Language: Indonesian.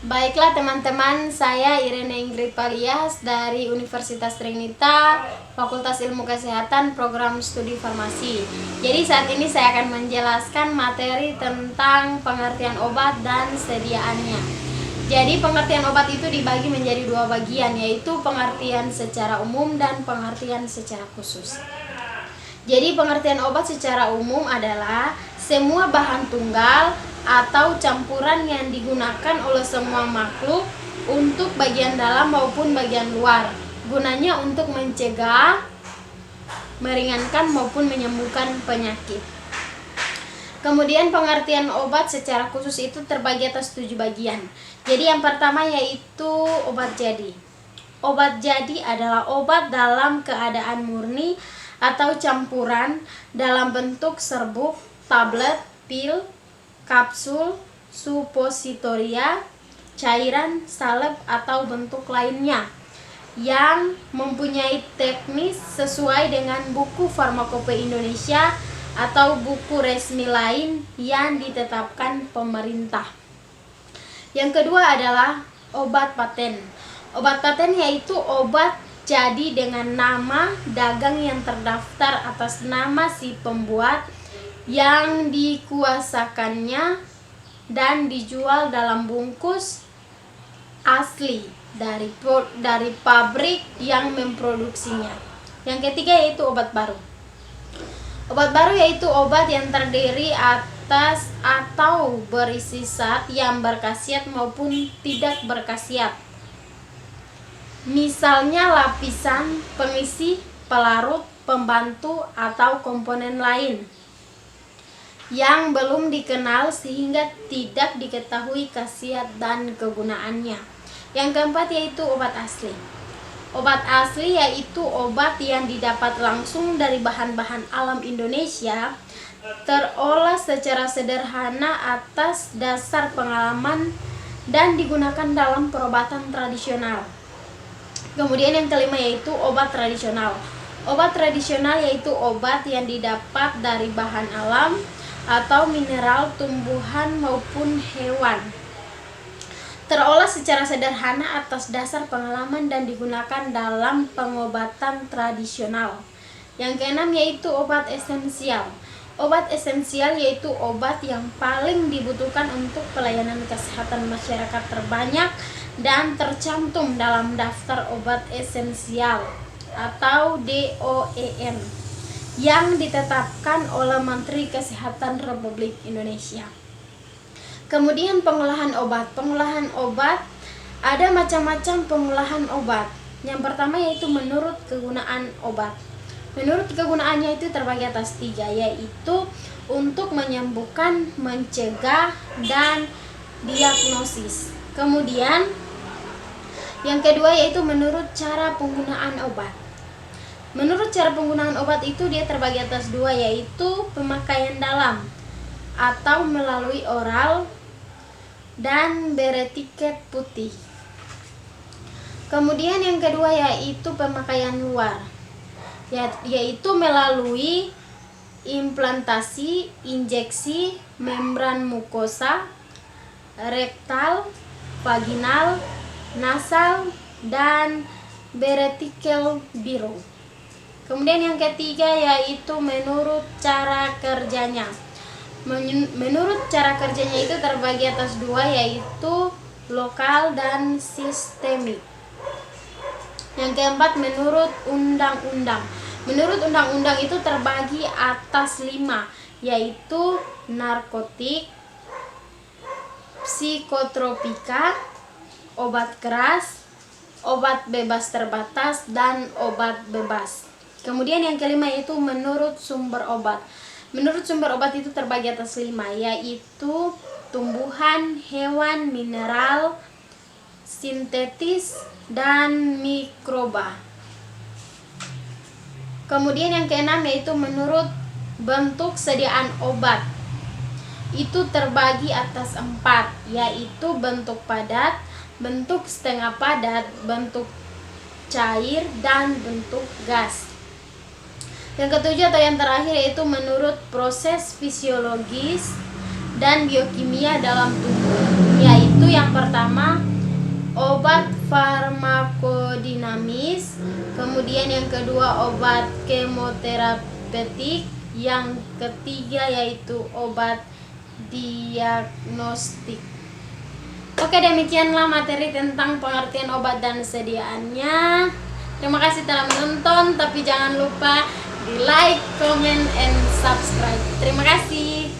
Baiklah teman-teman, saya Irene Ingrid Palias dari Universitas Trinita, Fakultas Ilmu Kesehatan, Program Studi Farmasi. Jadi saat ini saya akan menjelaskan materi tentang pengertian obat dan sediaannya. Jadi pengertian obat itu dibagi menjadi dua bagian, yaitu pengertian secara umum dan pengertian secara khusus. Jadi pengertian obat secara umum adalah semua bahan tunggal atau campuran yang digunakan oleh semua makhluk untuk bagian dalam maupun bagian luar. Gunanya untuk mencegah, meringankan maupun menyembuhkan penyakit. Kemudian pengertian obat secara khusus itu terbagi atas 7 bagian. Jadi yang pertama yaitu obat jadi. Obat jadi adalah obat dalam keadaan murni atau campuran dalam bentuk serbuk, tablet, pil, kapsul, supositoria, cairan, salep, atau bentuk lainnya yang mempunyai teknis sesuai dengan buku Farmakope Indonesia atau buku resmi lain yang ditetapkan pemerintah. Yang kedua adalah obat paten. Obat paten yaitu obat jadi dengan nama dagang yang terdaftar atas nama si pembuat yang dikuasakannya dan dijual dalam bungkus asli dari pabrik yang memproduksinya. Yang ketiga yaitu obat baru. Obat baru yaitu obat yang terdiri atas atau berisi zat yang berkhasiat maupun tidak berkhasiat. Misalnya lapisan, pengisi, pelarut, pembantu, atau komponen lain yang belum dikenal sehingga tidak diketahui khasiat dan kegunaannya. Yang keempat yaitu obat asli. Obat asli yaitu obat yang didapat langsung dari bahan-bahan alam Indonesia, terolah secara sederhana atas dasar pengalaman dan digunakan dalam perobatan tradisional. Kemudian yang kelima yaitu obat tradisional. Obat tradisional yaitu obat yang didapat dari bahan alam atau mineral, tumbuhan maupun hewan, terolah secara sederhana atas dasar pengalaman dan digunakan dalam pengobatan tradisional. Yang keenam yaitu obat esensial. Obat esensial yaitu obat yang paling dibutuhkan untuk pelayanan kesehatan masyarakat terbanyak dan tercantum dalam daftar obat esensial atau DOEM yang ditetapkan oleh Menteri Kesehatan Republik Indonesia. Kemudian pengolahan obat. Pengolahan obat ada macam-macam pengolahan obat. Yang pertama yaitu menurut kegunaan obat. Menurut kegunaannya itu terbagi atas 3, yaitu untuk menyembuhkan, mencegah, dan diagnosis. Kemudian yang kedua yaitu menurut cara penggunaan obat. Menurut cara penggunaan obat itu dia terbagi atas 2, yaitu pemakaian dalam atau melalui oral dan beretiket putih. Kemudian yang kedua yaitu pemakaian luar, yaitu melalui implantasi, injeksi, membran mukosa, rektal, vaginal, nasal, dan beretikel biru. Kemudian yang ketiga yaitu menurut cara kerjanya. Menurut cara kerjanya itu terbagi atas 2, yaitu lokal dan sistemik. Yang keempat menurut undang-undang. Menurut undang-undang itu terbagi atas 5, yaitu narkotik, psikotropika, obat keras, obat bebas terbatas, dan obat bebas. Kemudian yang kelima yaitu menurut sumber obat. Menurut sumber obat itu terbagi atas 5, yaitu tumbuhan, hewan, mineral, sintetis, dan mikroba. Kemudian yang keenam yaitu menurut bentuk sediaan obat. Itu terbagi atas 4, yaitu bentuk padat, bentuk setengah padat, bentuk cair, dan bentuk gas. Yang ketujuh atau yang terakhir yaitu menurut proses fisiologis dan biokimia dalam tubuh, yaitu yang pertama obat farmakodinamis, kemudian yang kedua obat kemoterapeutik, yang ketiga yaitu obat diagnostik. Oke, demikianlah materi tentang pengertian obat dan sediaannya. Terima kasih telah menonton, tapi jangan lupa di like, comment, and subscribe. Terima kasih.